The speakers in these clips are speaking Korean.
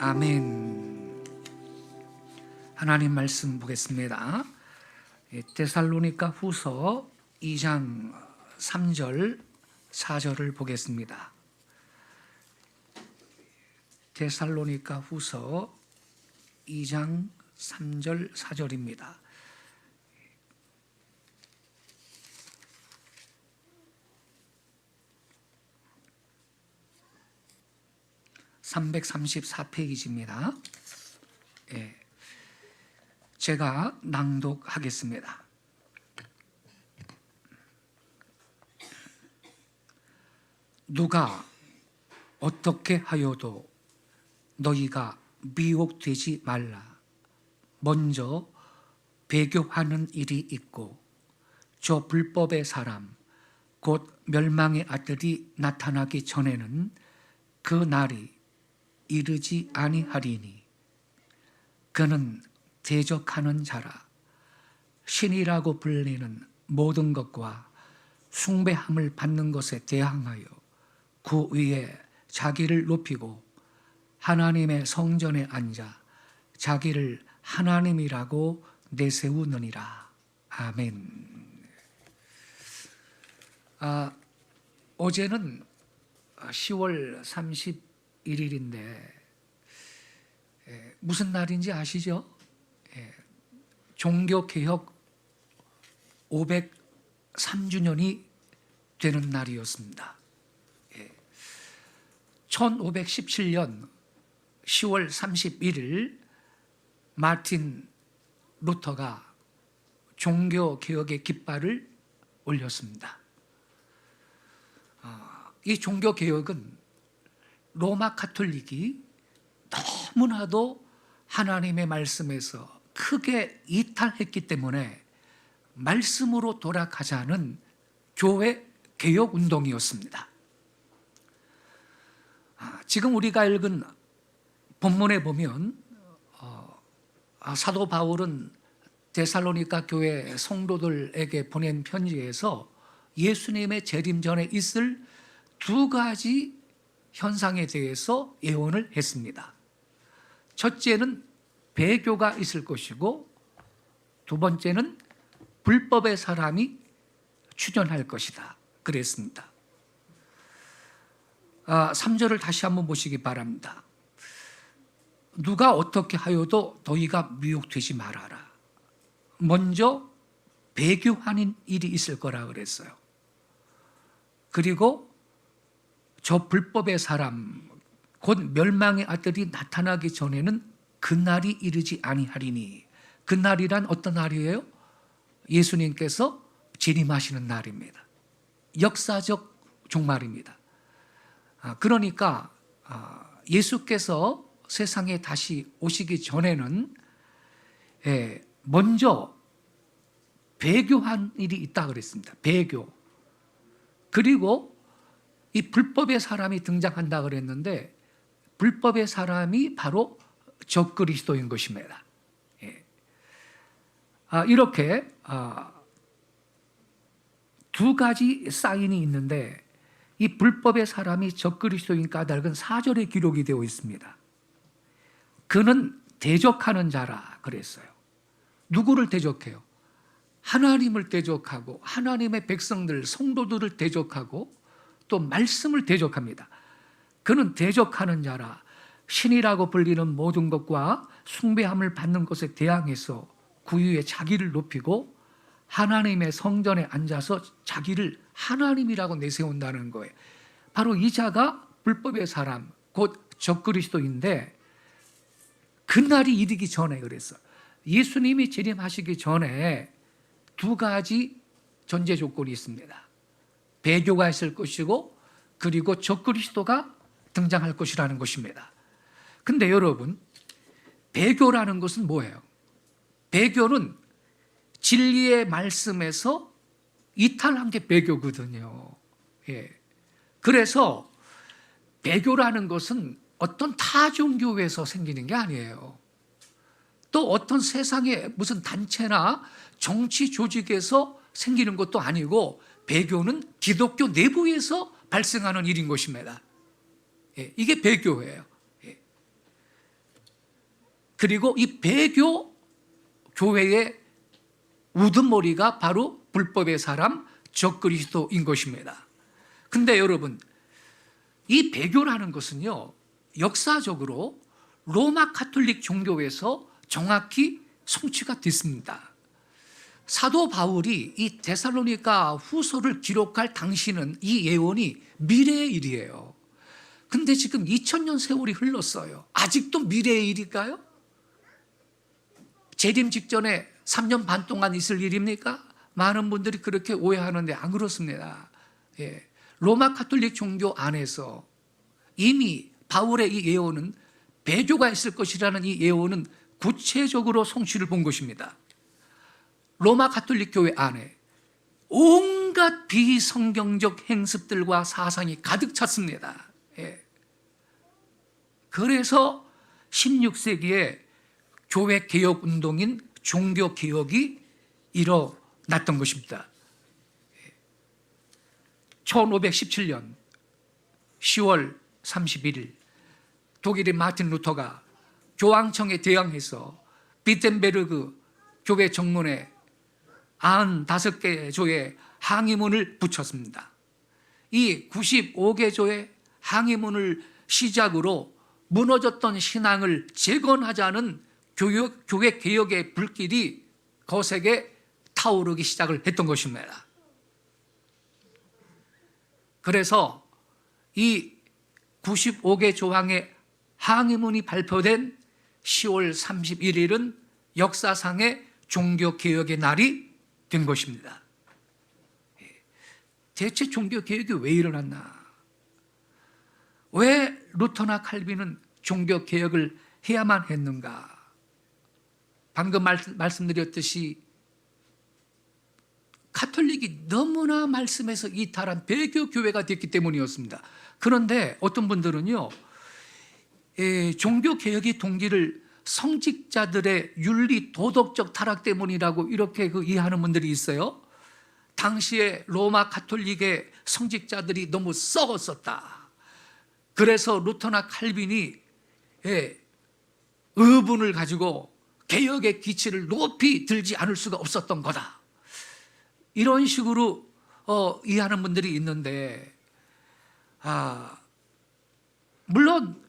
아멘. 하나님 말씀 보겠습니다. 데살로니가 후서 2장 3절 4절을 보겠습니다. 데살로니가 후서 2장 3절 4절입니다. (334페이지입니다) 제가 낭독하겠습니다. 누가 어떻게 하여도 너희가 미혹되지 말라. 먼저 배교하는 일이 있고 저 불법의 사람 곧 멸망의 아들이 나타나기 전에는 그 날이 이르지 아니하리니 그는 대적하는 자라. 신이라고 불리는 모든 것과 숭배함을 받는 것에 대항하여 그 위에 자기를 높이고 하나님의 성전에 앉아 자기를 하나님이라고 내세우느니라. 아멘. 어제는 10월 31일인데 무슨 날인지 아시죠? 종교개혁 503주년이 되는 날이었습니다. 1517년 10월 31일 마틴 루터가 종교개혁의 깃발을 올렸습니다. 이 종교개혁은 로마 가톨릭이 너무나도 하나님의 말씀에서 크게 이탈했기 때문에 말씀으로 돌아가자는 교회 개혁 운동이었습니다. 지금 우리가 읽은 본문에 보면 사도 바울은 데살로니가 교회 성도들에게 보낸 편지에서 예수님의 재림 전에 있을 두 가지 현상에 대해서 예언을 했습니다. 첫째는 배교가 있을 것이고 두 번째는 불법의 사람이 출현할 것이다 그랬습니다. 3절을 다시 한번 보시기 바랍니다. 누가 어떻게 하여도 너희가 미혹되지 말아라. 먼저 배교하는 일이 있을 거라 그랬어요. 그리고 저 불법의 사람 곧 멸망의 아들이 나타나기 전에는 그날이 이르지 아니하리니. 그날이란 어떤 날이에요? 예수님께서 재림하시는 날입니다. 역사적 종말입니다. 그러니까 예수께서 세상에 다시 오시기 전에는 먼저 배교한 일이 있다 그랬습니다. 배교. 그리고 이 불법의 사람이 등장한다 그랬는데 불법의 사람이 바로 적그리스도인 것입니다. 이렇게 두 가지 사인이 있는데 이 불법의 사람이 적그리스도인 까닭은 4절에 기록이 되어 있습니다. 그는 대적하는 자라 그랬어요. 누구를 대적해요? 하나님을 대적하고 하나님의 백성들, 성도들을 대적하고 또 말씀을 대적합니다. 그는 대적하는 자라. 신이라고 불리는 모든 것과 숭배함을 받는 것에 대항해서 그 위에 자기를 높이고 하나님의 성전에 앉아서 자기를 하나님이라고 내세운다는 거예요. 바로 이 자가 불법의 사람, 곧 적그리스도인데 그날이 이르기 전에 그랬어요. 예수님이 재림하시기 전에 두 가지 전제 조건이 있습니다. 배교가 있을 것이고 그리고 적그리스도가 등장할 것이라는 것입니다. 근데 여러분, 배교라는 것은 뭐예요? 배교는 진리의 말씀에서 이탈한 게 배교거든요. 그래서 배교라는 것은 어떤 타종교에서 생기는 게 아니에요. 또 어떤 세상의 무슨 단체나 정치 조직에서 생기는 것도 아니고 배교는 기독교 내부에서 발생하는 일인 것입니다. 이게 배교예요. 그리고 이 배교 교회의 우두머리가 바로 불법의 사람 적그리스도인 것입니다. 근데 여러분, 이 배교라는 것은요, 역사적으로 로마 가톨릭 종교에서 정확히 성취가 됐습니다. 사도 바울이 이 데살로니가 후서를 기록할 당시는 이 예언이 미래의 일이에요. 근데 지금 2000년 세월이 흘렀어요. 아직도 미래의 일일까요? 재림 직전에 3년 반 동안 있을 일입니까? 많은 분들이 그렇게 오해하는데 안 그렇습니다. 예. 로마 가톨릭 종교 안에서 이미 바울의 이 예언은 배교가 있을 것이라는 이 예언은 구체적으로 성취를 본 것입니다. 로마 가톨릭 교회 안에 온갖 비성경적 행습들과 사상이 가득 찼습니다. 예. 그래서 16세기에 교회 개혁 운동인 종교 개혁이 일어났던 것입니다. 1517년 10월 31일 독일의 마틴 루터가 교황청에 대항해서 비텐베르그 교회 정문에 95개 조의 항의문을 붙였습니다. 이 95개 조의 항의문을 시작으로 무너졌던 신앙을 재건하자는 교회 개혁의 불길이 거세게 타오르기 시작을 했던 것입니다. 그래서 이 95개 조항의 항의문이 발표된 10월 31일은 역사상의 종교개혁의 날이 된 것입니다. 대체 종교개혁이 왜 일어났나? 왜 루터나 칼빈은 종교개혁을 해야만 했는가? 방금 말씀드렸듯이 가톨릭이 너무나 말씀에서 이탈한 배교 교회가 됐기 때문이었습니다. 그런데 어떤 분들은요, 종교개혁의 동기를 성직자들의 윤리 도덕적 타락 때문이라고 이렇게 이해하는 분들이 있어요. 당시에 로마 가톨릭의 성직자들이 너무 썩었었다. 그래서 루터나 칼빈이 의분을 가지고 개혁의 기치를 높이 들지 않을 수가 없었던 거다. 이런 식으로 이해하는 분들이 있는데, 물론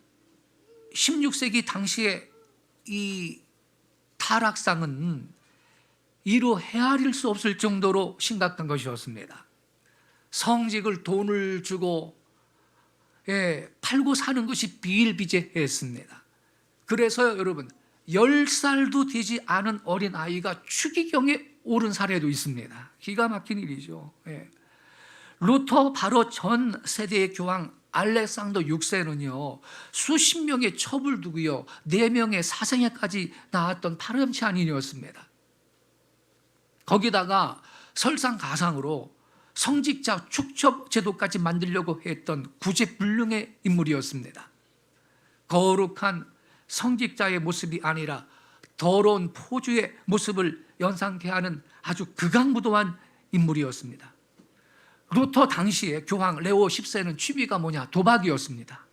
16세기 당시에 이 타락상은 이루 헤아릴 수 없을 정도로 심각한 것이었습니다. 성직을 돈을 주고 팔고 사는 것이 비일비재했습니다. 그래서 여러분, 10살도 되지 않은 어린아이가 추기경에 오른 사례도 있습니다. 기가 막힌 일이죠. 루터 바로 전 세대의 교황 알렉산더 6세는요, 수십 명의 첩을 두고요, 4명의 사생애까지 낳았던 파렴치 않은 일이었습니다. 거기다가 설상가상으로 성직자 축첩 제도까지 만들려고 했던 구제불능의 인물이었습니다. 거룩한 성직자의 모습이 아니라 더러운 포주의 모습을 연상케 하는 아주 극악무도한 인물이었습니다. 루터 당시에 교황 레오 10세는 취미가 뭐냐? 도박이었습니다.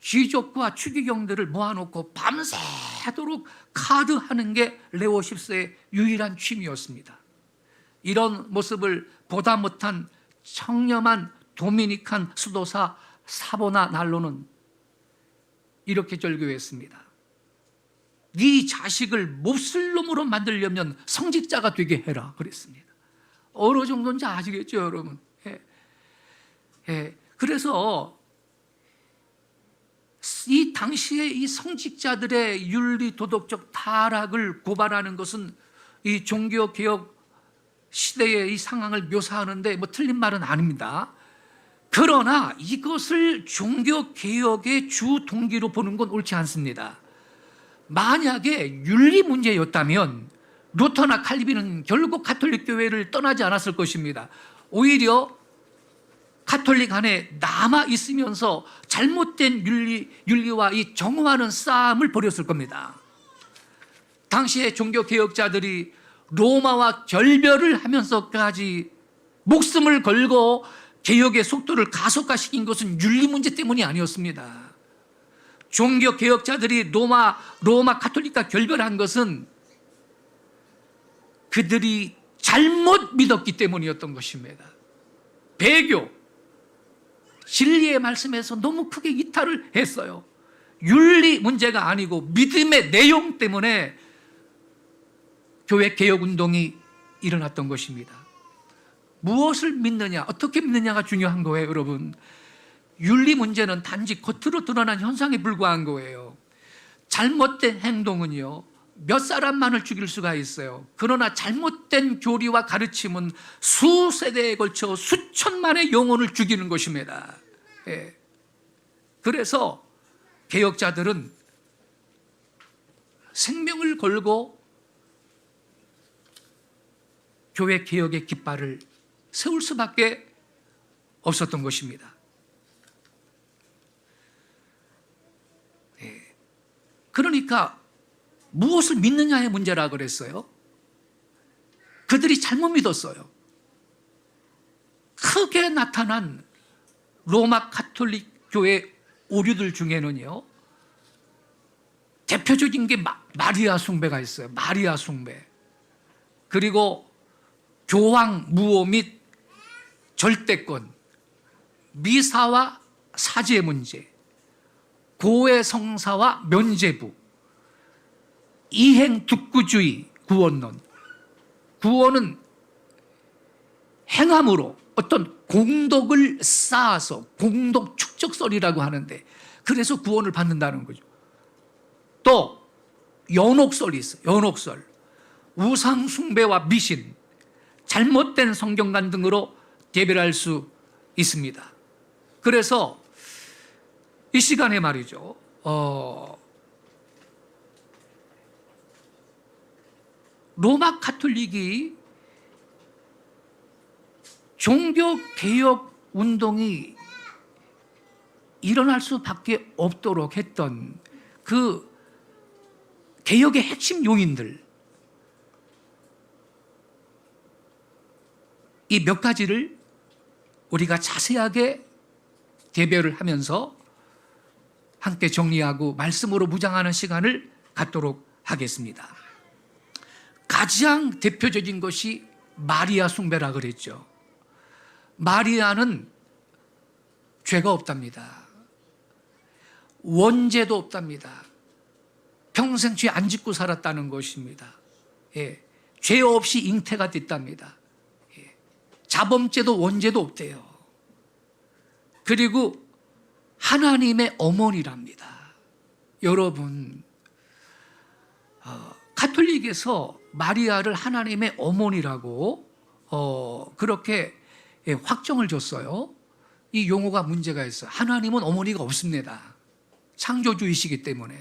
귀족과 추기경들을 모아놓고 밤새도록 카드하는 게 레오 10세의 유일한 취미였습니다. 이런 모습을 보다 못한 청렴한 도미니칸 수도사 사보나 난로는 이렇게 절규했습니다. 네 자식을 몹쓸 놈으로 만들려면 성직자가 되게 해라 그랬습니다. 어느 정도인지 아시겠죠, 여러분? 그래서 이 당시에 이 성직자들의 윤리 도덕적 타락을 고발하는 것은 이 종교개혁 시대의 이 상황을 묘사하는데 뭐 틀린 말은 아닙니다. 그러나 이것을 종교개혁의 주 동기로 보는 건 옳지 않습니다. 만약에 윤리 문제였다면 루터나 칼빈은 결국 가톨릭 교회를 떠나지 않았을 것입니다. 오히려 가톨릭 안에 남아 있으면서 잘못된 윤리와 이 정화하는 싸움을 벌였을 겁니다. 당시의 종교개혁자들이 로마와 결별을 하면서까지 목숨을 걸고 개혁의 속도를 가속화시킨 것은 윤리 문제 때문이 아니었습니다. 종교 개혁자들이 로마 가톨릭과 결별한 것은 그들이 잘못 믿었기 때문이었던 것입니다. 배교, 진리의 말씀에서 너무 크게 이탈을 했어요. 윤리 문제가 아니고 믿음의 내용 때문에 교회 개혁 운동이 일어났던 것입니다. 무엇을 믿느냐, 어떻게 믿느냐가 중요한 거예요, 여러분. 윤리 문제는 단지 겉으로 드러난 현상에 불과한 거예요. 잘못된 행동은요, 몇 사람만을 죽일 수가 있어요. 그러나 잘못된 교리와 가르침은 수세대에 걸쳐 수천만의 영혼을 죽이는 것입니다. 예. 그래서 개혁자들은 생명을 걸고 교회 개혁의 깃발을 세울 수밖에 없었던 것입니다. 예. 그러니까 무엇을 믿느냐의 문제라 그랬어요. 그들이 잘못 믿었어요. 크게 나타난 로마 가톨릭 교회 오류들 중에는요, 대표적인 게 마리아 숭배가 있어요. 마리아 숭배. 그리고 교황 무호 및 절대권, 미사와 사제 문제, 고해 성사와 면죄부, 이행 득구주의 구원론. 구원은 행함으로 어떤 공덕을 쌓아서 공덕 축적설이라고 하는데, 그래서 구원을 받는다는 거죠. 또 연옥설이 있어요. 연옥설. 우상 숭배와 미신, 잘못된 성경관 등으로 대별할 수 있습니다. 그래서 이 시간에 말이죠, 로마 가톨릭이 종교개혁 운동이 일어날 수밖에 없도록 했던 그 개혁의 핵심 요인들, 이 몇 가지를 우리가 자세하게 대별을 하면서 함께 정리하고 말씀으로 묵상하는 시간을 갖도록 하겠습니다. 가장 대표적인 것이 마리아 숭배라 그랬죠. 마리아는 죄가 없답니다. 원죄도 없답니다. 평생 죄 안 짓고 살았다는 것입니다. 예. 죄 없이 잉태가 됐답니다. 예. 자범죄도 원죄도 없대요. 그리고 하나님의 어머니랍니다. 여러분, 가톨릭에서 마리아를 하나님의 어머니라고 그렇게 확정을 줬어요. 이 용어가 문제가 있어요. 하나님은 어머니가 없습니다. 창조주이시기 때문에.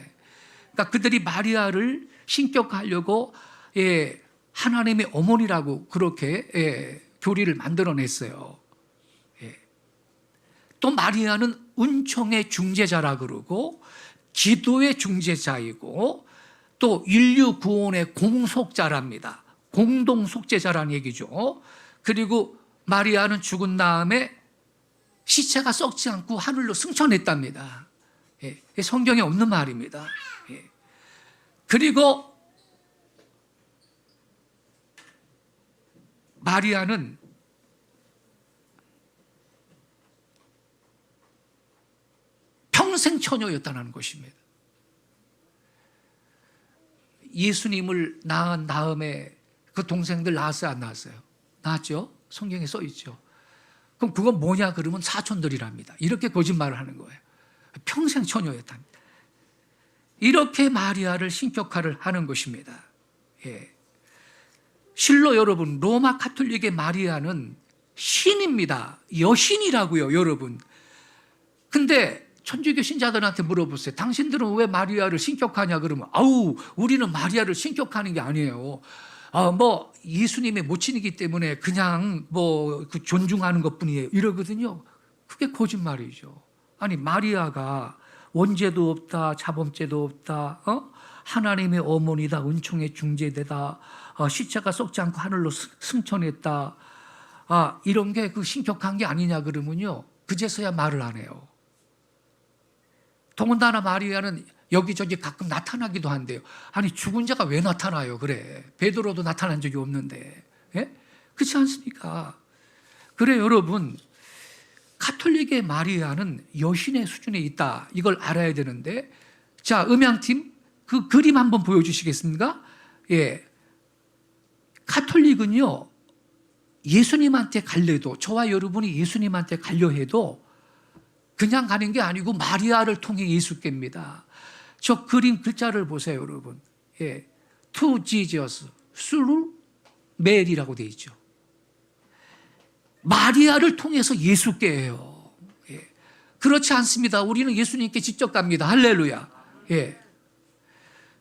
그러니까 그들이 마리아를 신격화하려고 하나님의 어머니라고 그렇게 교리를 만들어냈어요. 또 마리아는 은총의 중재자라 그러고 기도의 중재자이고 또 인류 구원의 공속자랍니다. 공동 속죄자라는 얘기죠. 그리고 마리아는 죽은 다음에 시체가 썩지 않고 하늘로 승천했답니다. 성경에 없는 말입니다. 그리고 마리아는 평생 처녀였다는 것입니다. 예수님을 낳은 다음에 그 동생들 낳았어요, 안 낳았어요? 낳았죠? 성경에 써 있죠. 그럼 그건 뭐냐 그러면 사촌들이랍니다. 이렇게 거짓말을 하는 거예요. 평생 처녀였답니다. 이렇게 마리아를 신격화를 하는 것입니다. 예. 실로 여러분, 로마 가톨릭의 마리아는 신입니다. 여신이라고요, 여러분. 근데 천주교 신자들한테 물어보세요. 당신들은 왜 마리아를 신격화하냐 그러면 우리는 마리아를 신격화하는 게 아니에요. 예수님의 모친이기 때문에 그냥 그 존중하는 것뿐이에요. 이러거든요. 그게 거짓말이죠. 아니, 마리아가 원죄도 없다, 자범죄도 없다, 하나님의 어머니다, 은총의 중재되다, 시체가 썩지 않고 하늘로 승천했다, 이런 게 그 신격한 게 아니냐 그러면요, 그제서야 말을 안 해요. 더군다나 마리아는 여기저기 가끔 나타나기도 한대요. 아니 죽은 자가 왜 나타나요? 그래. 베드로도 나타난 적이 없는데. 예? 그렇지 않습니까? 그래 여러분, 가톨릭의 마리아는 여신의 수준에 있다. 이걸 알아야 되는데, 자, 음향팀 그 그림 한번 보여주시겠습니까? 예. 가톨릭은요, 예수님한테 갈래도, 저와 여러분이 예수님한테 가려 해도 그냥 가는 게 아니고 마리아를 통해 예수께입니다. 저 그림 글자를 보세요, 여러분. 예. To Jesus, through Mary라고 되어 있죠. 마리아를 통해서 예수께예요. 예. 그렇지 않습니다. 우리는 예수님께 직접 갑니다. 할렐루야. 예.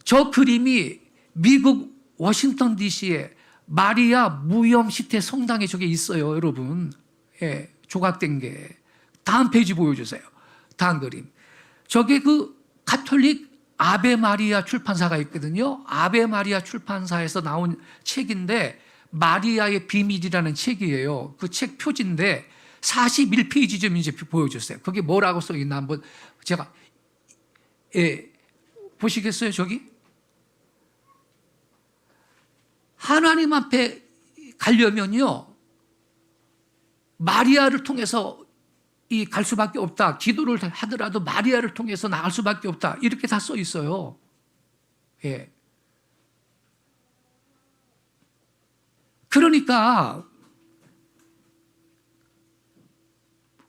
저 그림이 미국 워싱턴 DC에 마리아 무염시태 성당에 저게 있어요, 여러분. 예. 조각된 게. 다음 페이지 보여주세요. 다음 그림. 저게 그 가톨릭 아베 마리아 출판사가 있거든요. 아베 마리아 출판사에서 나온 책인데 마리아의 비밀이라는 책이에요. 그 책 표지인데 41페이지 좀 이제 보여주세요. 거기 뭐라고 써 있나 한번 제가 보시겠어요? 저기 하나님 앞에 가려면요 마리아를 통해서 갈 수밖에 없다. 기도를 하더라도 마리아를 통해서 나갈 수밖에 없다. 이렇게 다 써 있어요. 예. 그러니까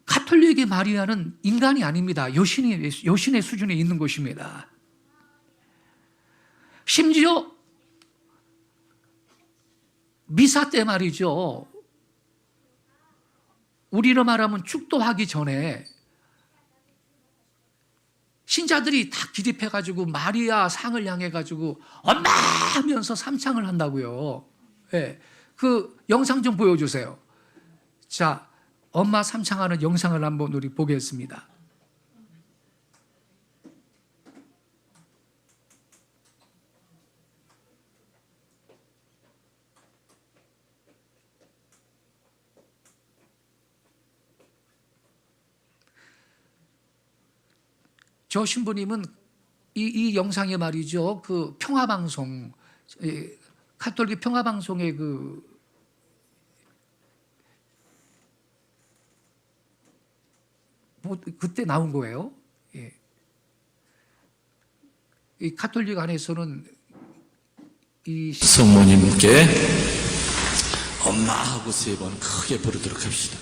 가톨릭의 마리아는 인간이 아닙니다. 여신의 수준에 있는 것입니다. 심지어 미사 때 말이죠. 우리로 말하면 축도하기 전에 신자들이 다 기립해가지고 마리아 상을 향해가지고 엄마 하면서 삼창을 한다고요. 예. 그 영상 좀 보여주세요. 자, 엄마 삼창하는 영상을 한번 우리 보겠습니다. 저 신부님은 이 영상에 말이죠. 그 평화방송, 가톨릭 평화방송의 그때 나온 거예요. 예. 이 가톨릭 안에서는 이 성모님께 엄마 하고 3번 크게 부르도록 합시다.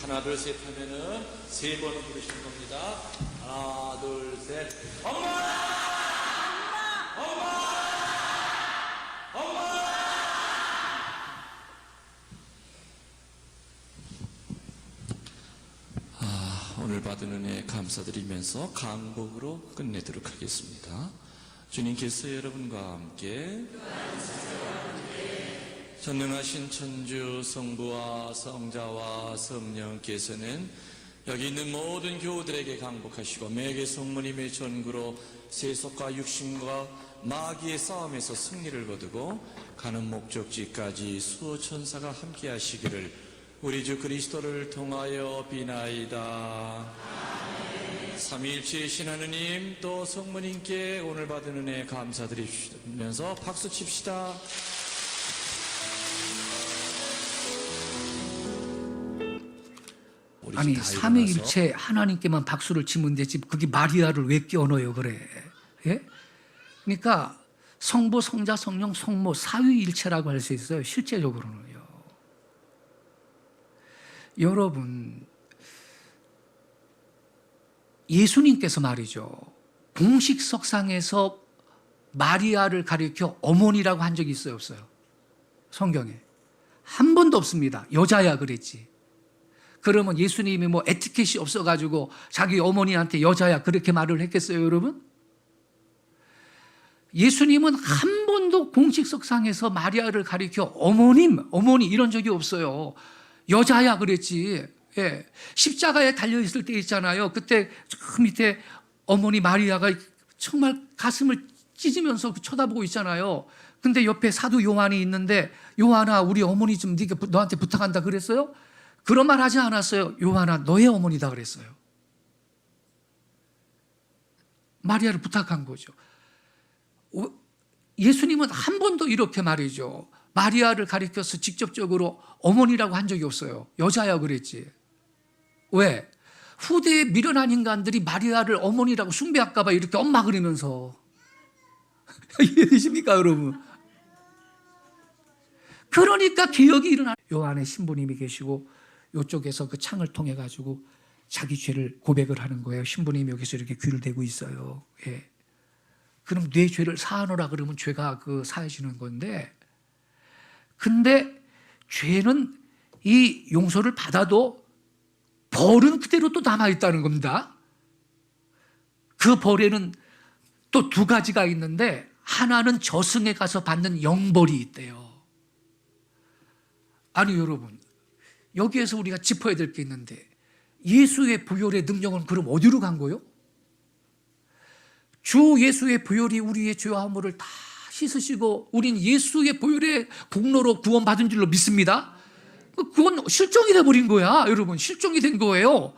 하나 둘 셋 하면은 3번 부르시는 겁니다. 하나 둘 셋 엄마 엄마 엄마 오늘 받은 은혜 감사드리면서 강복으로 끝내도록 하겠습니다. 주님께서 여러분과 함께 전능하신 천주 성부와 성자와 성령께서는 여기 있는 모든 교우들에게 강복하시고 매개 성모님의 전구로 세속과 육신과 마귀의 싸움에서 승리를 거두고 가는 목적지까지 수천사가 함께 하시기를 우리 주 그리스도를 통하여 비나이다. 삼위일체이신 하느님 또 성모님께 오늘 받은 은혜 감사드리면서 박수 칩시다. 아니 삼위일체 하나님께만 박수를 치면 되지 그게 마리아를 왜 끼워넣어요 그래. 예? 그러니까 성부 성자 성령 성모 삼위일체라고 할 수 있어요. 실제적으로는요. 여러분 예수님께서 말이죠 공식 석상에서 마리아를 가리켜 어머니라고 한 적이 있어요 없어요? 성경에 한 번도 없습니다. 여자야 그랬지. 그러면 예수님이 뭐 에티켓이 없어가지고 자기 어머니한테 여자야 그렇게 말을 했겠어요 여러분? 예수님은 한 번도 공식 석상에서 마리아를 가리켜 어머니 이런 적이 없어요. 여자야 그랬지. 예. 십자가에 달려있을 때 있잖아요. 그때 저 밑에 어머니 마리아가 정말 가슴을 찢으면서 쳐다보고 있잖아요. 근데 옆에 사도 요한이 있는데 요한아 우리 어머니 좀 네가 너한테 부탁한다 그랬어요? 그런 말 하지 않았어요. 요한아, 너의 어머니다 그랬어요. 마리아를 부탁한 거죠. 예수님은 한 번도 이렇게 말이죠. 마리아를 가리켜서 직접적으로 어머니라고 한 적이 없어요. 여자야 그랬지. 왜? 후대에 미련한 인간들이 마리아를 어머니라고 숭배할까 봐 이렇게 엄마 그리면서 이해되십니까 여러분? 그러니까 개혁이 일어나. 요 안에 신부님이 계시고 이쪽에서 그 창을 통해 가지고 자기 죄를 고백을 하는 거예요. 신부님이 여기서 이렇게 귀를 대고 있어요. 예. 그럼 내 죄를 사하노라 그러면 죄가 그 사해지는 건데, 근데 죄는 이 용서를 받아도 벌은 그대로 또 남아있다는 겁니다. 그 벌에는 또 두 가지가 있는데, 하나는 저승에 가서 받는 영벌이 있대요. 아니 여러분, 여기에서 우리가 짚어야 될 게 있는데, 예수의 보혈의 능력은 그럼 어디로 간 거요? 주 예수의 보혈이 우리의 죄와 허물을 다 씻으시고 우린 예수의 보혈의 공로로 구원받은 줄로 믿습니다. 그건 실종이 돼버린 거야. 여러분, 실종이 된 거예요.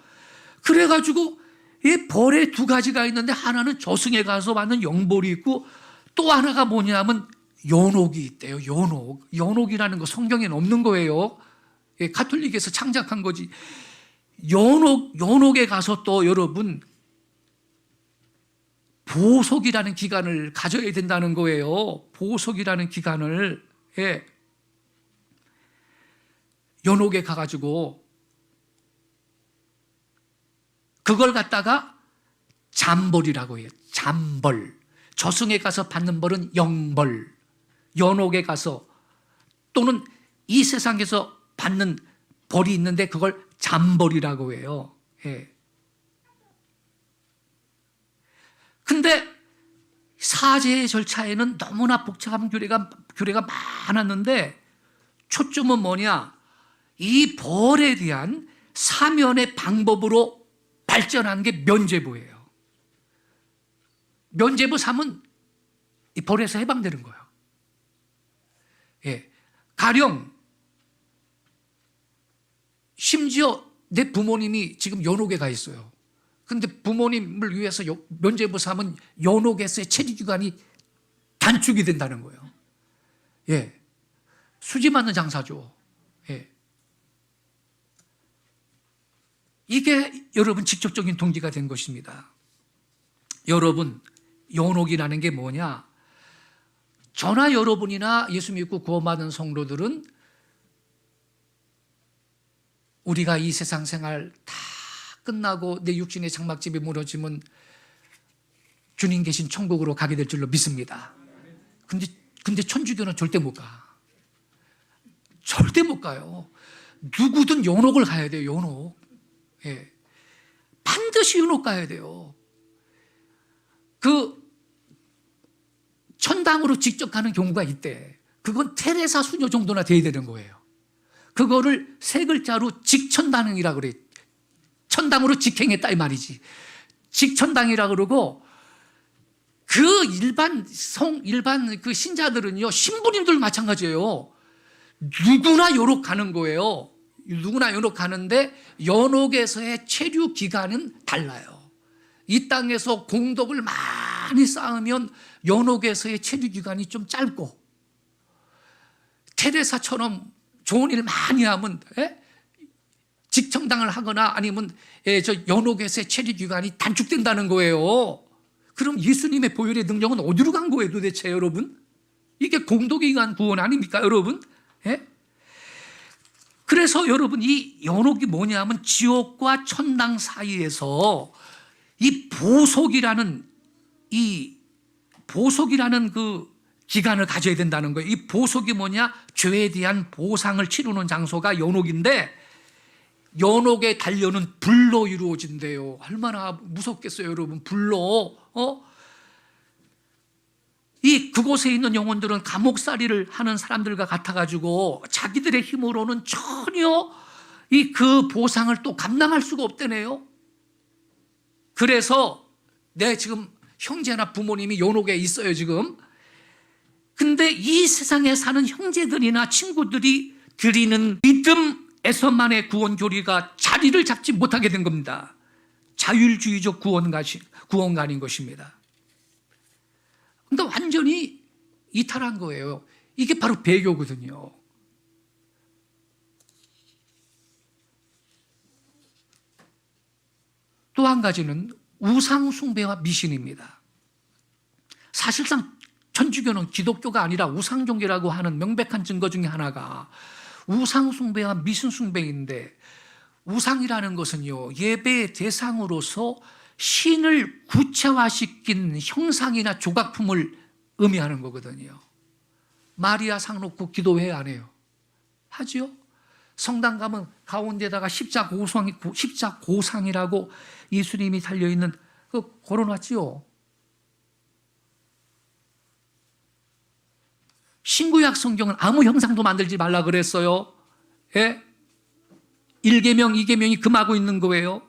그래가지고 이 벌에 두 가지가 있는데, 하나는 저승에 가서 받는 영벌이 있고, 또 하나가 뭐냐면 연옥이 있대요. 연옥이라는 거 성경에는 없는 거예요. 예, 가톨릭에서 창작한 거지. 연옥에 가서 또 여러분 보속이라는 기간을 가져야 된다는 거예요. 보속이라는 기간을. 예. 연옥에 가가지고 그걸 갖다가 잠벌이라고 해요. 잠벌. 저승에 가서 받는 벌은 영벌. 연옥에 가서, 또는 이 세상에서 받는 벌이 있는데 그걸 잠벌이라고 해요. 예. 근데 사죄의 절차에는 너무나 복잡한 규례가 많았는데, 초점은 뭐냐? 이 벌에 대한 사면의 방법으로 발전한 게 면죄부예요. 면죄부 삼은 이 벌에서 해방되는 거예요. 예. 가령 심지어 내 부모님이 지금 연옥에 가 있어요. 근데 부모님을 위해서 면죄부 삼은 연옥에서의 체류기간이 단축이 된다는 거예요. 예. 수지 맞는 장사죠. 예. 이게 여러분 직접적인 동기가 된 것입니다. 여러분, 연옥이라는 게 뭐냐? 저나 여러분이나 예수 믿고 구원받은 성도들은 우리가 이 세상 생활 다 끝나고 내 육신의 장막집이 무너지면 주님 계신 천국으로 가게 될 줄로 믿습니다. 근데 천주교는 절대 못 가. 절대 못 가요. 누구든 연옥을 가야 돼요. 연옥. 예. 반드시 연옥 가야 돼요. 그 천당으로 직접 가는 경우가 있대. 그건 테레사 수녀 정도나 돼야 되는 거예요. 그거를 세 글자로 직천당이라 그래. 천당으로 직행했다 이 말이지. 직천당이라 그러고, 그 일반 그 신자들은요, 신부님들 마찬가지예요. 누구나 연옥 가는 거예요. 누구나 연옥 가는데 연옥에서의 체류 기간은 달라요. 이 땅에서 공덕을 많이 쌓으면 연옥에서의 체류 기간이 좀 짧고, 테레사처럼 좋은 일 많이 하면 직청당을 하거나 아니면 저 연옥에서의 체류 기간이 단축된다는 거예요. 그럼 예수님의 보혈의 능력은 어디로 간 거예요 도대체 여러분? 이게 공덕에 의한 구원 아닙니까 여러분? 그래서 여러분, 이 연옥이 뭐냐면 지옥과 천당 사이에서 이 보속이라는 그 기간을 가져야 된다는 거예요. 이 보속이 뭐냐? 죄에 대한 보상을 치르는 장소가 연옥인데, 연옥의 단련은 불로 이루어진대요. 얼마나 무섭겠어요 여러분. 불로. 그곳에 있는 영혼들은 감옥살이를 하는 사람들과 같아가지고 자기들의 힘으로는 전혀 그 보상을 또 감당할 수가 없대네요. 그래서 내 지금 형제나 부모님이 연옥에 있어요 지금. 근데 이 세상에 사는 형제들이나 친구들이 드리는 믿음, 에서만의 구원 교리가 자리를 잡지 못하게 된 겁니다. 자율주의적 구원관인 것입니다. 그러니까 완전히 이탈한 거예요. 이게 바로 배교거든요. 또 한 가지는 우상숭배와 미신입니다. 사실상 천주교는 기독교가 아니라 우상종교라고 하는 명백한 증거 중에 하나가 우상숭배와 미신숭배인데, 우상이라는 것은요, 예배의 대상으로서 신을 구체화시킨 형상이나 조각품을 의미하는 거거든요. 마리아 상 놓고 기도회 안 해요? 하죠? 성당 가면 가운데다가 십자고상이라고 예수님이 달려있는 그 걸어놨지요. 신구약 성경은 아무 형상도 만들지 말라 그랬어요. 예? 1계명, 2계명이 금하고 있는 거예요.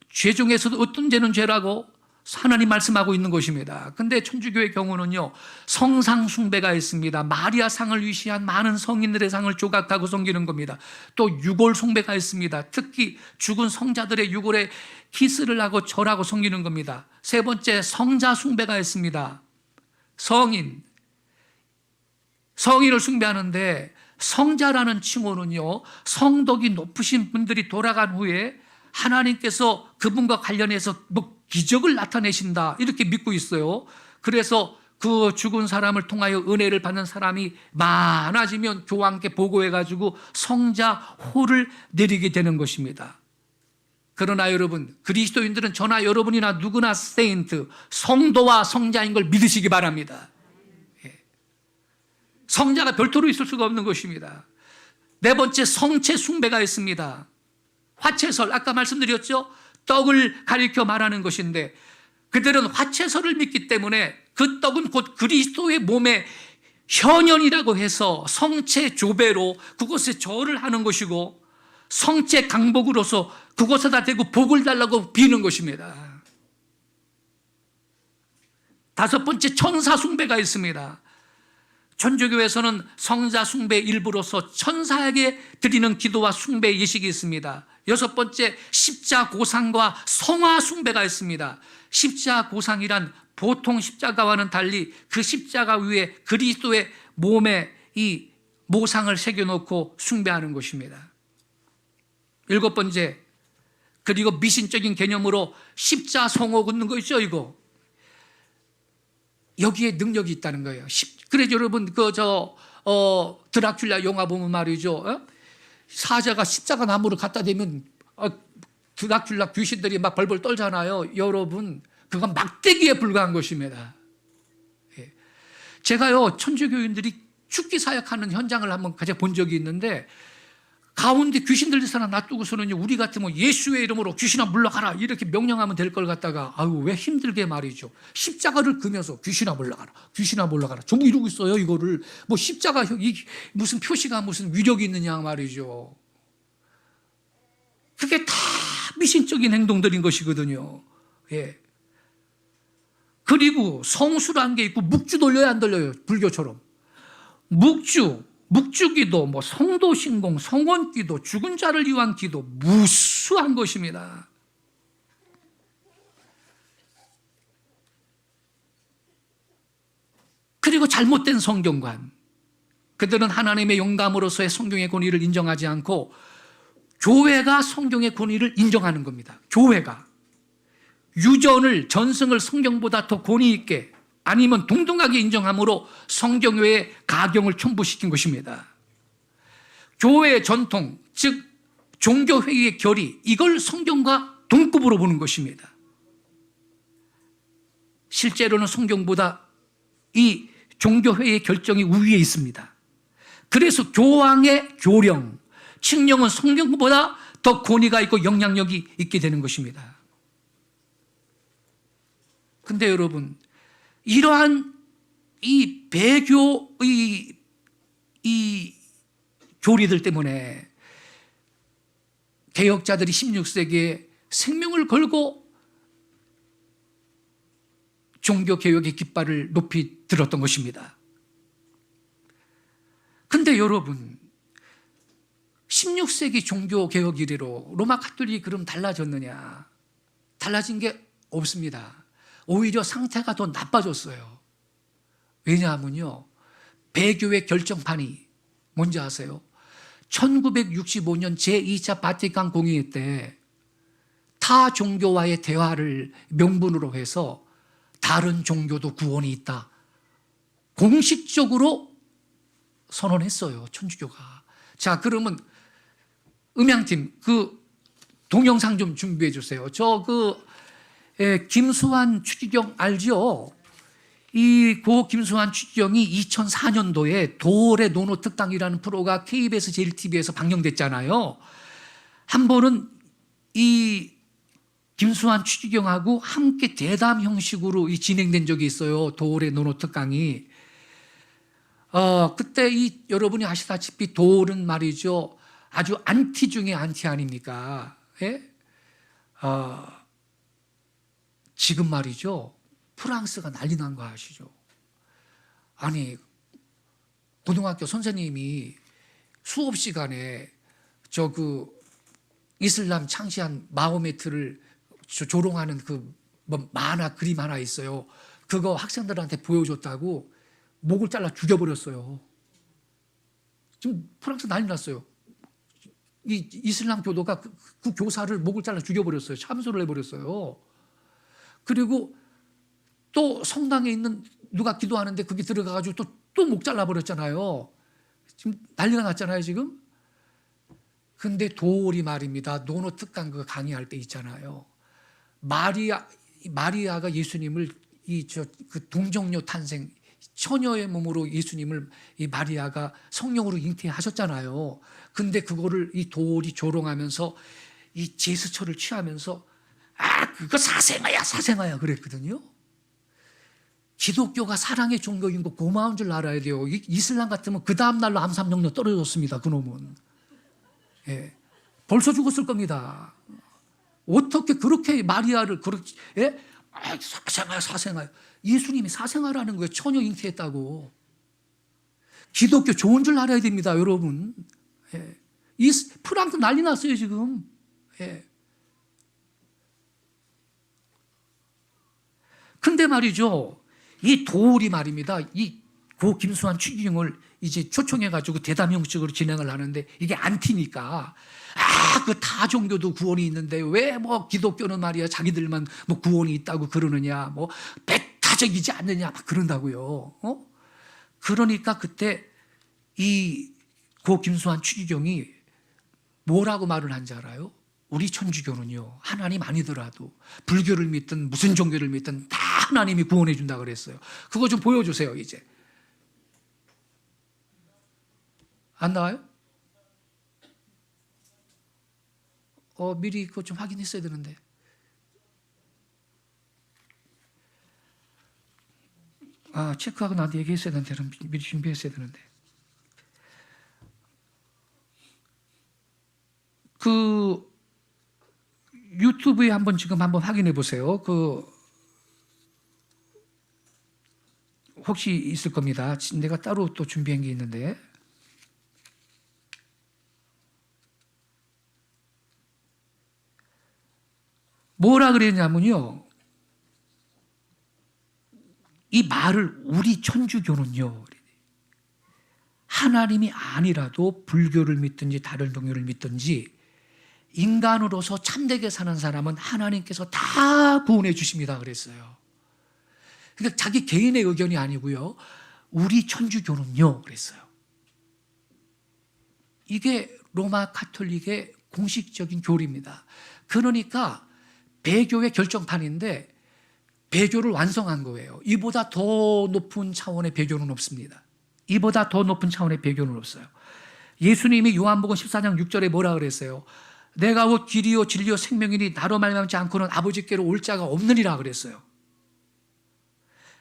죄 중에서도 어떤 죄는 죄라고 하나님 말씀하고 있는 것입니다. 근데 천주교의 경우는요, 성상 숭배가 있습니다. 마리아 상을 위시한 많은 성인들의 상을 조각하고 섬기는 겁니다. 또 유골 숭배가 있습니다. 특히 죽은 성자들의 유골에 키스를 하고 절하고 섬기는 겁니다. 세 번째, 성자 숭배가 있습니다. 성인을 숭배하는데, 성자라는 칭호는요, 성덕이 높으신 분들이 돌아간 후에 하나님께서 그분과 관련해서 뭐 기적을 나타내신다, 이렇게 믿고 있어요. 그래서 그 죽은 사람을 통하여 은혜를 받는 사람이 많아지면 교황께 보고해가지고 성자호를 내리게 되는 것입니다. 그러나 여러분, 그리스도인들은 저나 여러분이나 누구나 세인트, 성도와 성자인 걸 믿으시기 바랍니다. 성자가 별도로 있을 수가 없는 것입니다. 네 번째, 성체 숭배가 있습니다. 화채설, 아까 말씀드렸죠? 떡을 가리켜 말하는 것인데, 그들은 화채설을 믿기 때문에 그 떡은 곧 그리스도의 몸의 현현이라고 해서 성체 조배로 그곳에 절을 하는 것이고, 성체 강복으로서 그곳에다 대고 복을 달라고 비는 것입니다. 다섯 번째, 천사 숭배가 있습니다. 천주교에서는 성자 숭배 일부로서 천사에게 드리는 기도와 숭배 예식이 있습니다. 여섯 번째, 십자고상과 성화 숭배가 있습니다. 십자고상이란 보통 십자가와는 달리 그 십자가 위에 그리스도의 몸에 이 모상을 새겨놓고 숭배하는 것입니다. 일곱 번째, 그리고 미신적인 개념으로 십자성호 긋는 거 있죠, 이거. 여기에 능력이 있다는 거예요. 그래서 여러분, 드라큘라 영화 보면 말이죠. 사자가 십자가 나무를 갖다 대면 드라큘라 귀신들이 막 벌벌 떨잖아요. 여러분, 그건 막대기에 불과한 것입니다. 제가요, 천주교인들이 죽기 사역하는 현장을 한번 가져 본 적이 있는데, 가운데 귀신 들린 사람 놔두고서는요, 우리 같으면 예수의 이름으로 귀신아 물러가라 이렇게 명령하면 될 걸 갖다가, 아유, 왜 힘들게 말이죠. 십자가를 그면서 귀신아 물러가라, 귀신아 물러가라. 전부 이러고 있어요, 이거를. 뭐 십자가 무슨 표시가 무슨 위력이 있느냐 말이죠. 그게 다 미신적인 행동들인 것이거든요. 예. 그리고 성수라는 게 있고, 묵주 돌려야 안 돌려요, 불교처럼. 묵주기도, 뭐 성도신공, 성원기도, 죽은 자를 위한 기도, 무수한 것입니다. 그리고 잘못된 성경관. 그들은 하나님의 영감으로서의 성경의 권위를 인정하지 않고 교회가 성경의 권위를 인정하는 겁니다. 교회가 유전을, 전승을 성경보다 더 권위 있게 아니면 동등하게 인정함으로 성경 외에 가경을 첨부시킨 것입니다. 교회의 전통, 즉 종교회의의 결의, 이걸 성경과 동급으로 보는 것입니다. 실제로는 성경보다 이 종교회의의 결정이 우위에 있습니다. 그래서 교황의 교령, 칙령은 성경보다 더 권위가 있고 영향력이 있게 되는 것입니다. 근데 여러분, 이러한 이 배교의 이 교리들 때문에 개혁자들이 16세기에 생명을 걸고 종교개혁의 깃발을 높이 들었던 것입니다. 근데 여러분, 16세기 종교 개혁 이래로 로마 가톨릭이 그럼 달라졌느냐? 달라진 게 없습니다. 오히려 상태가 더 나빠졌어요. 왜냐하면요, 배교의 결정판이 뭔지 아세요? 1965년 제2차 바티칸 공의회 때 타 종교와의 대화를 명분으로 해서 다른 종교도 구원이 있다, 공식적으로 선언했어요, 천주교가. 자, 그러면 음향팀 그 동영상 좀 준비해 주세요. 김수환 추기경 알죠? 이 고 김수환 추기경이 2004년도에 도올의 노노특강이라는 프로가 KBS 제1TV에서 방영됐잖아요. 한 번은 이 김수환 추기경하고 함께 대담 형식으로 진행된 적이 있어요, 도올의 노노특강이. 그때 여러분이 아시다시피 도올은 말이죠, 아주 안티 중에 안티 아닙니까? 예? 지금 말이죠, 프랑스가 난리 난 거 아시죠? 아니, 고등학교 선생님이 수업 시간에 이슬람 창시한 마호메트를 조롱하는 만화 그림 하나 있어요. 그거 학생들한테 보여줬다고 목을 잘라 죽여버렸어요. 지금 프랑스 난리 났어요. 이 이슬람 교도가 그 교사를 목을 잘라 죽여버렸어요. 참소를 해버렸어요. 그리고 또 성당에 있는 누가 기도하는데 거기 들어가가지고 또 목 잘라버렸잖아요. 지금 난리가 났잖아요, 지금. 근데 도올이 말입니다, 노노특강 그 강의할 때 있잖아요, 마리아가 예수님을 그 동정녀 탄생, 처녀의 몸으로 예수님을 이 마리아가 성령으로 잉태하셨잖아요. 근데 그거를 이 도올이 조롱하면서 이 제스처를 취하면서 그거 사생아야 그랬거든요. 기독교가 사랑의 종교인 거 고마운 줄 알아야 돼요. 이슬람 같으면 그 다음날로 암삼령녀 떨어졌습니다, 그놈은. 예. 벌써 죽었을 겁니다. 어떻게 그렇게 마리아를 그렇게, 예? 사생아야. 예수님이 사생아라는 거예요. 처녀 잉태했다고. 기독교 좋은 줄 알아야 됩니다, 여러분. 예. 프랑스 난리 났어요, 지금. 예. 근데 말이죠, 이 도올이 말입니다, 이 고 김수환 추기경을 이제 초청해가지고 대담 형식으로 진행을 하는데, 이게 안티니까 그 타 종교도 구원이 있는데 왜 기독교는 말이야 자기들만 구원이 있다고 그러느냐, 배타적이지 않느냐 막 그런다고요. 그러니까 그때 이 고 김수환 추기경이 뭐라고 말을 한지 알아요? 우리 천주교는요, 하나님 아니더라도 불교를 믿든 무슨 종교를 믿든 다 하나님이 구원해 준다 그랬어요. 그거 좀 보여주세요. 이제 안 나와요? 미리 그거 좀 확인했어야 되는데. 체크하고 나한테 얘기했어야 되는데, 미리 준비했어야 되는데. 유튜브에 지금 한번 확인해 보세요. 혹시 있을 겁니다. 내가 따로 또 준비한 게 있는데. 뭐라 그랬냐면요, 이 말을 우리 천주교는요, 하나님이 아니라도 불교를 믿든지 다른 종교를 믿든지 인간으로서 참되게 사는 사람은 하나님께서 다 구원해 주십니다 그랬어요. 그러니까 자기 개인의 의견이 아니고요, 우리 천주교는요 그랬어요. 이게 로마 가톨릭의 공식적인 교리입니다. 그러니까 배교의 결정판인데 배교를 완성한 거예요. 이보다 더 높은 차원의 배교는 없습니다. 이보다 더 높은 차원의 배교는 없어요. 예수님이 요한복음 14장 6절에 뭐라 그랬어요? 내가 곧 길이요 진리요 생명이니 나로 말미암지 않고는 아버지께로 올 자가 없느니라 그랬어요.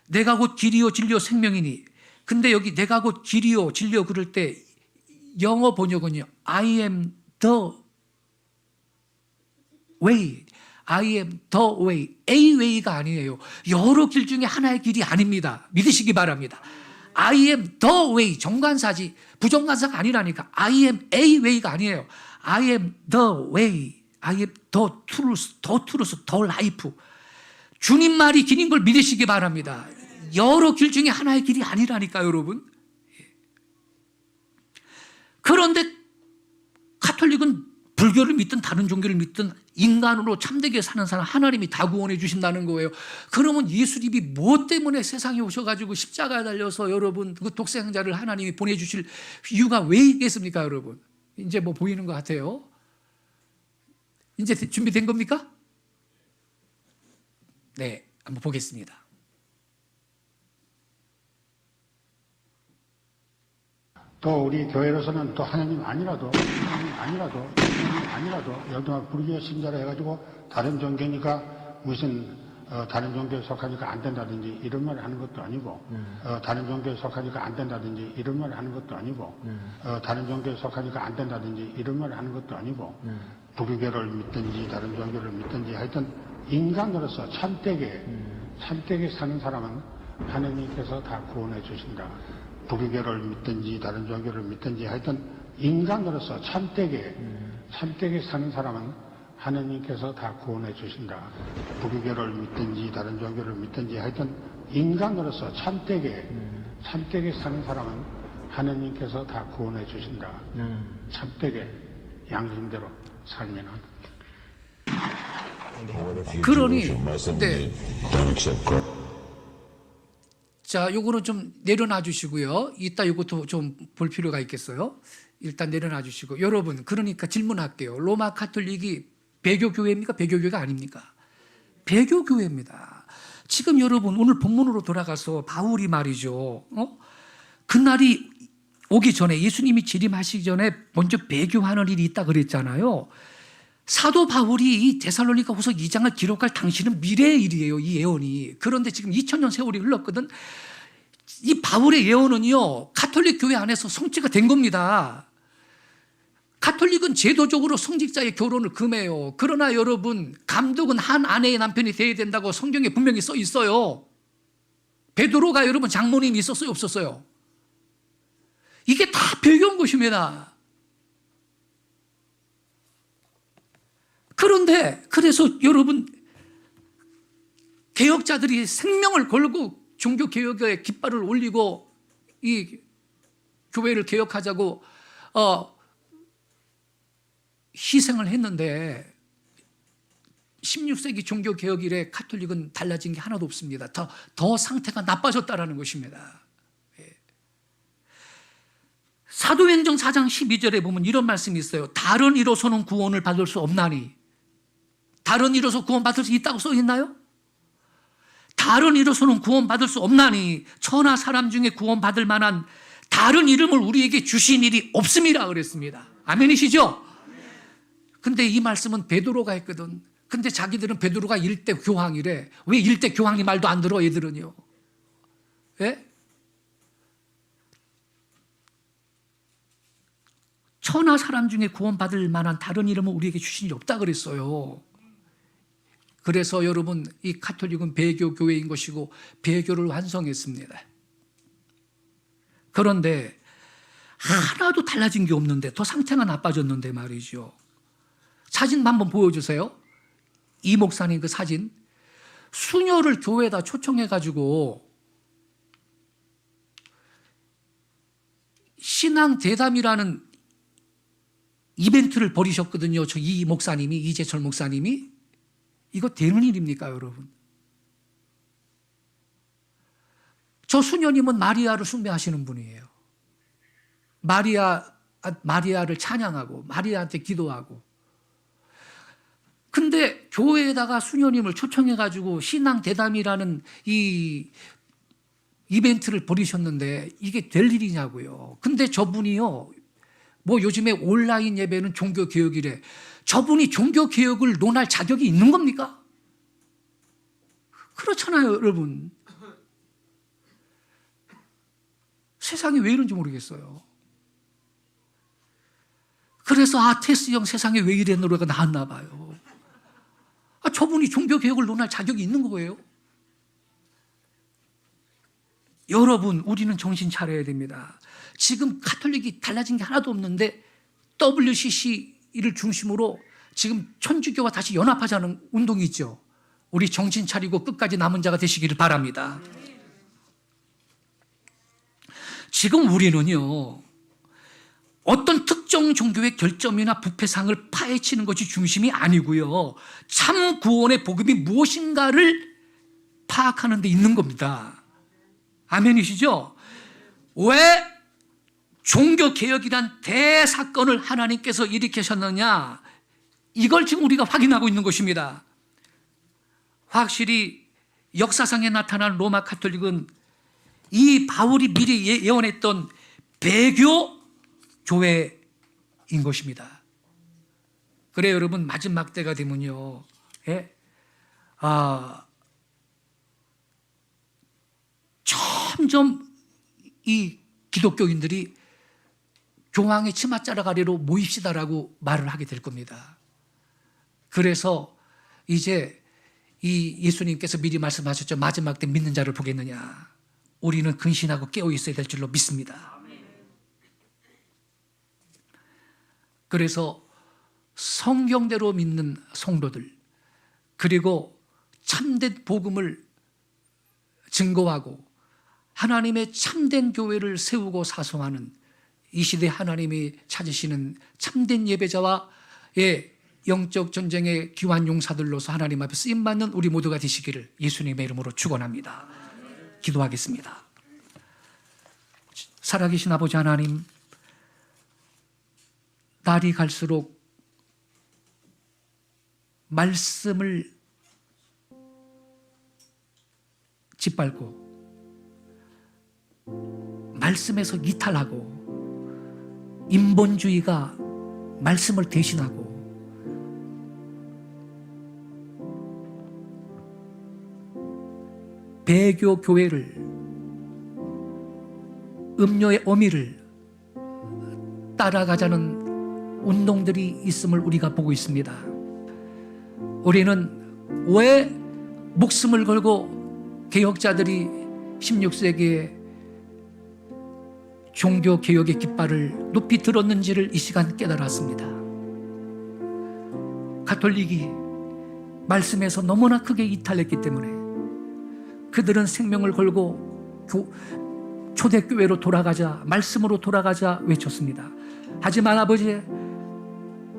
내가 곧 길이요 진리요 생명이니. 근데 여기 내가 곧 길이요 진리요 그럴 때 영어 번역은요, I am the way. I am the way. A way가 아니에요. 여러 길 중에 하나의 길이 아닙니다. 믿으시기 바랍니다. I am the way, 정관사지 부정관사가 아니라니까. I am a way가 아니에요. I am the way, I am the truth, the life. 주님 말이 길인 걸 믿으시기 바랍니다. 여러 길 중에 하나의 길이 아니라니까 여러분. 그런데 가톨릭은 불교를 믿든 다른 종교를 믿든 인간으로 참되게 사는 사람 하나님이 다 구원해 주신다는 거예요. 그러면 예수님이 뭐 때문에 세상에 오셔가지고 십자가에 달려서 여러분 그 독생자를 하나님이 보내주실 이유가 왜 있겠습니까 여러분? 이제 뭐 보이는 것 같아요. 이제 준비된 겁니까? 네, 한번 보겠습니다. 또 우리 교회로서는 또 하나님 아니라도 여기만 불교 신자라 해가지고 다른 종교니까 무슨 다른 종교에 속하니까 안 된다든지 이런 말을 하는 것도 아니고 다른 종교에 속하니까 안 된다든지 이런 말을 하는 것도 아니고 다른 종교에 속하니까 안 된다든지 이런 말을 하는 것도 아니고 불교를 믿든지 다른 종교를 믿든지 하여튼 인간으로서 참되게 사는 사람은 하나님께서 다 구원해 주신다. 불교를 믿든지 다른 종교를 믿든지 하여튼 인간으로서 참되게 사는 사람은 하나님께서 다 구원해 주신다. 불교를 믿든지 다른 종교를 믿든지 하여튼 인간으로서 참되게 사는 사람은 하나님께서 다 구원해 주신다. 참되게 양심대로 살면은. 그러니 네. 자, 요거는 좀 내려놔 주시고요. 이따 요것도 좀 볼 필요가 있겠어요. 일단 내려놔 주시고. 여러분, 그러니까 질문할게요. 로마 가톨릭이 배교교회입니까? 배교교회가 아닙니까? 배교교회입니다. 지금 여러분, 오늘 본문으로 돌아가서 바울이 말이죠. 그날이 오기 전에 예수님이 재림하시기 전에 먼저 배교하는 일이 있다 그랬잖아요. 사도 바울이 이 데살로니가 후서 2장을 기록할 당시는 미래의 일이에요. 이 예언이. 그런데 지금 2000년 세월이 흘렀거든. 이 바울의 예언은요, 가톨릭 교회 안에서 성취가 된 겁니다. 가톨릭은 제도적으로 성직자의 결혼을 금해요. 그러나 여러분, 감독은 한 아내의 남편이 되어야 된다고 성경에 분명히 써 있어요. 베드로가 여러분 장모님이 있었어요, 없었어요? 이게 다 배교한 것입니다. 그런데 그래서 여러분 개혁자들이 생명을 걸고 종교개혁의 깃발을 올리고 이 교회를 개혁하자고 희생을 했는데 16세기 종교개혁 이래 가톨릭은 달라진 게 하나도 없습니다. 더 상태가 나빠졌다는 것입니다. 사도행전 4장 12절에 보면 이런 말씀이 있어요. 다른 이로서는 구원을 받을 수 없나니. 다른 이로서 구원받을 수 있다고 써 있나요? 다른 이로서는 구원받을 수 없나니 천하 사람 중에 구원받을 만한 다른 이름을 우리에게 주신 일이 없음이라 그랬습니다. 아멘이시죠? 근데 이 말씀은 베드로가 했거든. 근데 자기들은 베드로가 일대 교황이래. 왜 일대 교황이 말도 안 들어 얘들은요? 예? 천하 사람 중에 구원받을 만한 다른 이름은 우리에게 주신 일이 없다 그랬어요. 그래서 여러분 이 가톨릭은 배교 교회인 것이고 배교를 완성했습니다. 그런데 하나도 달라진 게 없는데 더 상태가 나빠졌는데 말이죠. 사진 한번 보여주세요. 이 목사님 그 사진. 수녀를 교회에다 초청해가지고 신앙 대담이라는 이벤트를 벌이셨거든요. 저 이 목사님이, 이재철 목사님이. 이거 되는 일입니까, 여러분? 저 수녀님은 마리아를 숭배하시는 분이에요. 마리아를 찬양하고 마리아한테 기도하고. 근데 교회에다가 수녀님을 초청해가지고 신앙 대담이라는 이 이벤트를 벌이셨는데 이게 될 일이냐고요. 근데 저분이요, 뭐 요즘에 온라인 예배는 종교개혁이래. 저분이 종교개혁을 논할 자격이 있는 겁니까? 그렇잖아요, 여러분. 세상이 왜 이런지 모르겠어요. 그래서 테스 형 세상에 왜 이래 노래가 나왔나 봐요. 저분이 종교개혁을 논할 자격이 있는 거예요. 여러분, 우리는 정신 차려야 됩니다. 지금 가톨릭이 달라진 게 하나도 없는데 WCC를 중심으로 지금 천주교와 다시 연합하자는 운동이 있죠. 우리 정신 차리고 끝까지 남은 자가 되시기를 바랍니다. 지금 우리는요, 어떤 특정 종교의 결점이나 부패상을 파헤치는 것이 중심이 아니고요, 참 구원의 복음이 무엇인가를 파악하는 데 있는 겁니다. 아멘이시죠? 왜 종교개혁이란 대사건을 하나님께서 일으키셨느냐, 이걸 지금 우리가 확인하고 있는 것입니다. 확실히 역사상에 나타난 로마 가톨릭은 이 바울이 미리 예언했던 배교 교회인 것입니다. 그래요, 여러분, 마지막 때가 되면요, 점점 이 기독교인들이 교황의 치맛자락 아래로 모입시다라고 말을 하게 될 겁니다. 그래서 이제 이 예수님께서 미리 말씀하셨죠. 마지막 때 믿는 자를 보겠느냐. 우리는 근신하고 깨어 있어야 될 줄로 믿습니다. 그래서 성경대로 믿는 성도들, 그리고 참된 복음을 증거하고 하나님의 참된 교회를 세우고 사성하는 이 시대 하나님이 찾으시는 참된 예배자와의 영적 전쟁의 귀한 용사들로서 하나님 앞에 쓰임받는 우리 모두가 되시기를 예수님의 이름으로 축원합니다. 기도하겠습니다. 살아계신 아버지 하나님, 날이 갈수록 말씀을 짓밟고 말씀에서 이탈하고 인본주의가 말씀을 대신하고 배교 교회를, 음료의 어미를 따라가자는 운동들이 있음을 우리가 보고 있습니다. 우리는 왜 목숨을 걸고 개혁자들이 16세기에 종교개혁의 깃발을 높이 들었는지를 이 시간 깨달았습니다. 가톨릭이 말씀에서 너무나 크게 이탈했기 때문에 그들은 생명을 걸고 초대교회로 돌아가자, 말씀으로 돌아가자 외쳤습니다. 하지만 아버지,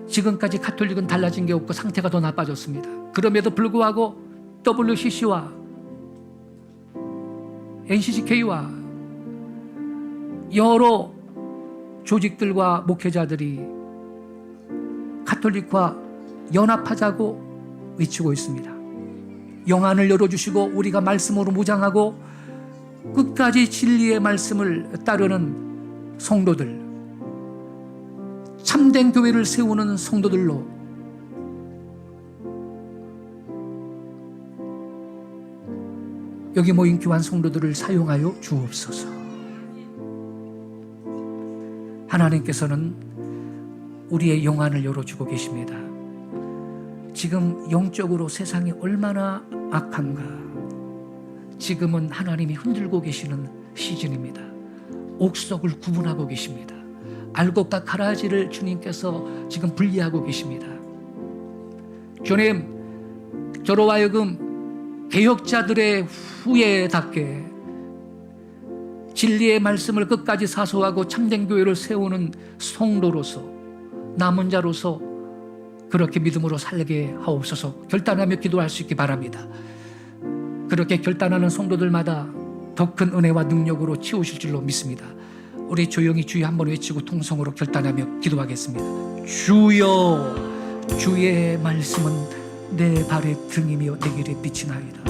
지금까지 가톨릭은 달라진 게 없고 상태가 더 나빠졌습니다. 그럼에도 불구하고 WCC와 NCCK와 여러 조직들과 목회자들이 가톨릭과 연합하자고 외치고 있습니다. 영안을 열어주시고 우리가 말씀으로 무장하고 끝까지 진리의 말씀을 따르는 성도들, 참된 교회를 세우는 성도들로 여기 모인 귀한 성도들을 사용하여 주옵소서. 하나님께서는 우리의 영안을 열어주고 계십니다. 지금 영적으로 세상이 얼마나 악한가. 지금은 하나님이 흔들고 계시는 시즌입니다. 옥석을 구분하고 계십니다. 알곡과 가라지를 주님께서 지금 분리하고 계십니다. 주님, 저로 하여금 개혁자들의 후예답게 진리의 말씀을 끝까지 사수하고 참된 교회를 세우는 성도로서, 남은 자로서 그렇게 믿음으로 살게 하옵소서. 결단하며 기도할 수 있기 바랍니다. 그렇게 결단하는 성도들마다 더 큰 은혜와 능력으로 채우실 줄로 믿습니다. 우리 조용히 주여 한번 외치고 통성으로 결단하며 기도하겠습니다. 주여, 주의 말씀은 내 발의 등이며 내 길의 빛이나이다.